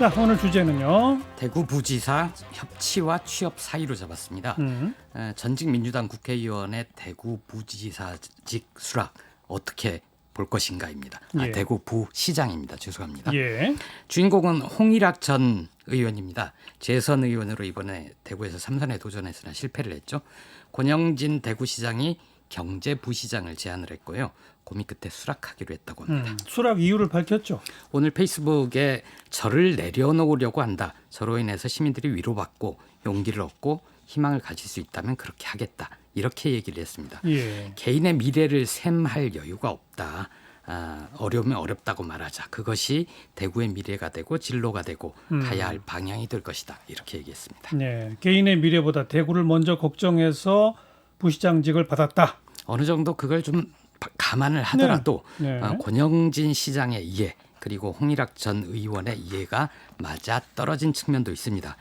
자, 오늘 주제는요. 대구 부지사 협치와 취업 사이로 잡았습니다. 전직 민주당 국회의원의 대구 부지사직 수락 어떻게 볼 것인가입니다. 예. 대구 부시장입니다. 죄송합니다. 예. 주인공은 홍일학 전 의원입니다. 재선 의원으로 이번에 대구에서 3선에 도전했으나 실패를 했죠. 권영진 대구시장이 경제부시장을 제안을 했고요. 고민 끝에 수락하기로 했다고 합니다. 수락 이유를 밝혔죠. 오늘 페이스북에 저를 내려놓으려고 한다. 저로 인해서 시민들이 위로받고 용기를 얻고 희망을 가질 수 있다면 그렇게 하겠다. 이렇게 얘기를 했습니다. 예. 개인의 미래를 셈할 여유가 없다. 어려우면 어렵다고 말하자. 그것이 대구의 미래가 되고 진로가 되고 가야 할 방향이 될 것이다. 이렇게 얘기했습니다. 네. 개인의 미래보다 대구를 먼저 걱정해서 부시장직을 받았다. 어느 정도 그걸 좀 감안을 하더라도 네. 권영진 시장의 이해 그리고 홍일학 전 의원의 이해가 맞아 떨어진 측면도 있습니다.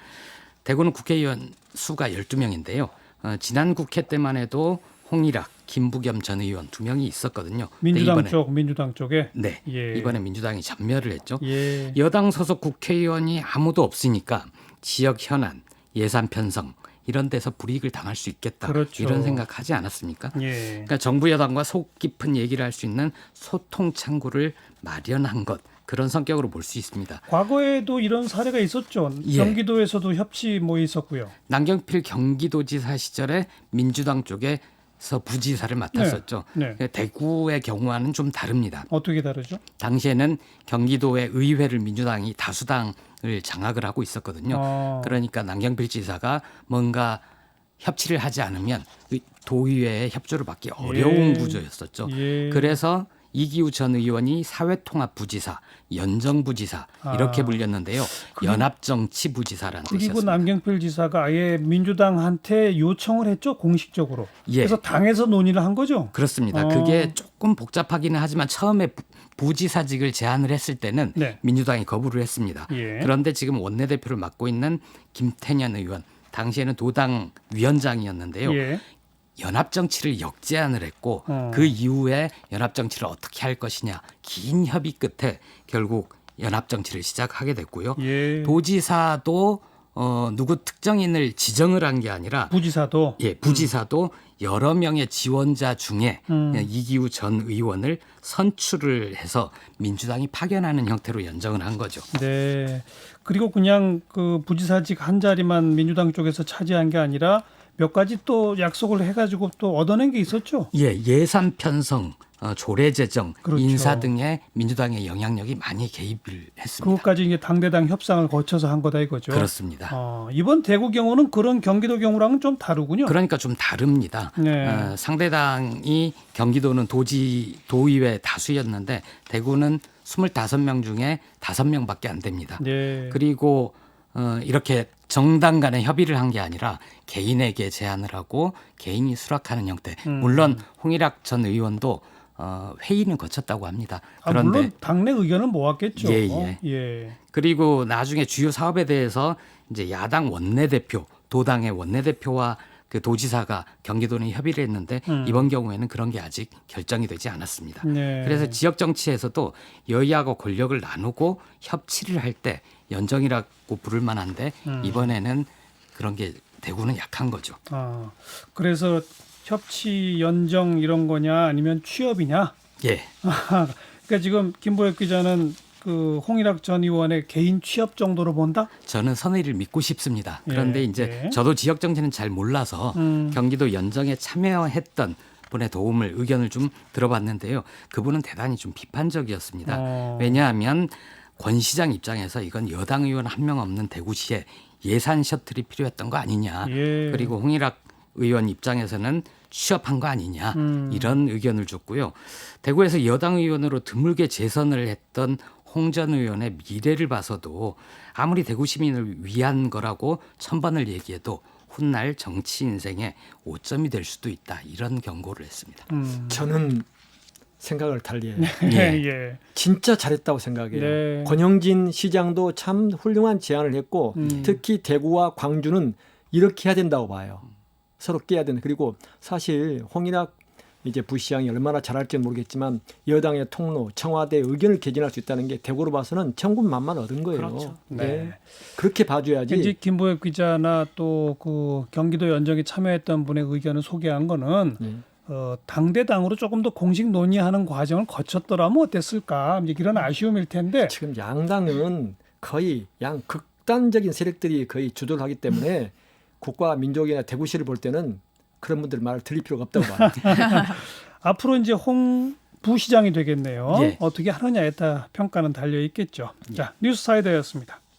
대구는 국회의원 수가 12명인데요. 지난 국회 때만 해도 홍일학, 김부겸 전 의원 2명이 있었거든요. 민주당 쪽에. 네, 예. 이번에 민주당이 전멸을 했죠. 예. 여당 소속 국회의원이 아무도 없으니까 지역 현안, 예산 편성 이런 데서 불이익을 당할 수 있겠다. 그렇죠. 이런 생각하지 않았습니까? 예. 그러니까 정부 여당과 속 깊은 얘기를 할 수 있는 소통 창구를 마련한 것 그런 성격으로 볼 수 있습니다. 과거에도 이런 사례가 있었죠. 예. 경기도에서도 협치 있었고요. 남경필 경기도지사 시절에 민주당 쪽에서 부지사를 맡았었죠. 네. 대구의 경우와는 좀 다릅니다. 어떻게 다르죠? 당시에는 경기도의 의회를 민주당이 다수당을 장악을 하고 있었거든요. 그러니까 남경필 지사가 뭔가 협치를 하지 않으면 도의회의 협조를 받기 어려운 구조였었죠. 예. 그래서 이기우 전 의원이 사회통합부지사, 연정부지사 이렇게 불렸는데요. 연합정치부지사라는 그리고 뜻이었습니다. 남경필 지사가 아예 민주당한테 요청을 했죠. 공식적으로. 예. 그래서 당에서 논의를 한 거죠. 그렇습니다. 그게 조금 복잡하기는 하지만 처음에 부지사직을 제안을 했을 때는 네. 민주당이 거부를 했습니다. 예. 그런데 지금 원내대표를 맡고 있는 김태년 의원, 당시에는 도당 위원장이었는데요. 예. 연합정치를 역제안을 했고 그 이후에 연합정치를 어떻게 할 것이냐 긴 협의 끝에 결국 연합정치를 시작하게 됐고요. 예. 도지사도 누구 특정인을 지정을 한 게 아니라 부지사도. 부지사도 여러 명의 지원자 중에 이기우 전 의원을 선출을 해서 민주당이 파견하는 형태로 연정을 한 거죠. 네. 그리고 그냥 그 부지사직 한 자리만 민주당 쪽에서 차지한 게 아니라 몇 가지 또 약속을 해가지고 또 얻어낸 게 있었죠. 예산 편성, 조례 제정, 그렇죠. 인사 등의 민주당의 영향력이 많이 개입을 했습니다. 그것까지 이제 당대당 협상을 거쳐서 한 거다 이거죠. 그렇습니다. 이번 대구 경우는 그런 경기도 경우랑은 좀 다르군요. 그러니까 좀 다릅니다. 네. 상대당이 경기도는 도의회 다수였는데 대구는 25명 중에 5명밖에 안 됩니다. 네. 그리고 이렇게 정당 간의 협의를 한 게 아니라 개인에게 제안을 하고 개인이 수락하는 형태. 물론 홍일학 전 의원도 회의는 거쳤다고 합니다. 그런데 물론 당내 의견은 모았겠죠. 예. 그리고 나중에 주요 사업에 대해서 이제 야당 원내대표, 도당의 원내대표와 그 도지사가 경기도는 협의를 했는데 이번 경우에는 그런 게 아직 결정이 되지 않았습니다. 네. 그래서 지역 정치에서도 여야가 권력을 나누고 협치를 할 때 연정이라고 부를 만한데 이번에는 그런 게 대구는 약한 거죠. 그래서 협치 연정 이런 거냐 아니면 취업이냐? 예. 그러니까 지금 김보혁 기자는 그 홍일학 전 의원의 개인 취업 정도로 본다? 저는 선의를 믿고 싶습니다. 그런데 이제 저도 지역 정치는 잘 몰라서 경기도 연정에 참여했던 분의 도움을 의견을 좀 들어봤는데요. 그분은 대단히 좀 비판적이었습니다. 왜냐하면 권 시장 입장에서 이건 여당 의원 한 명 없는 대구시에 예산 셔틀이 필요했던 거 아니냐. 그리고 홍일학 의원 입장에서는 취업한 거 아니냐. 이런 의견을 줬고요. 대구에서 여당 의원으로 드물게 재선을 했던 홍 전 의원의 미래를 봐서도 아무리 대구 시민을 위한 거라고 천번을 얘기해도 훗날 정치 인생의 오점이 될 수도 있다. 이런 경고를 했습니다. 저는 생각을 달리해요. 예. 진짜 잘했다고 생각해요. 네. 권영진 시장도 참 훌륭한 제안을 했고 특히 대구와 광주는 이렇게 해야 된다고 봐요. 서로 깨야 된다. 그리고 사실 홍일학 이제 부시장이 얼마나 잘할지 모르겠지만 여당의 통로, 청와대의 의견을 개진할 수 있다는 게 대구로 봐서는 천군만만 얻은 거예요. 그렇죠. 네. 그렇게 봐줘야지. 이제 김보엽 기자나 또 그 경기도 연정에 참여했던 분의 의견을 소개한 거는 당대당으로 조금 더 공식 논의하는 과정을 거쳤더라면 어땠을까 이제 이런 아쉬움일 텐데 지금 양당은 거의 극단적인 세력들이 거의 주도를 하기 때문에 국가 민족이나 대구시를 볼 때는 그런 분들 말을 들릴 필요가 없다고 봐요. 앞으로 이제 홍 부시장이 되겠네요. 예. 어떻게 하느냐에 따라 평가는 달려 있겠죠. 자, 뉴스사이더였습니다.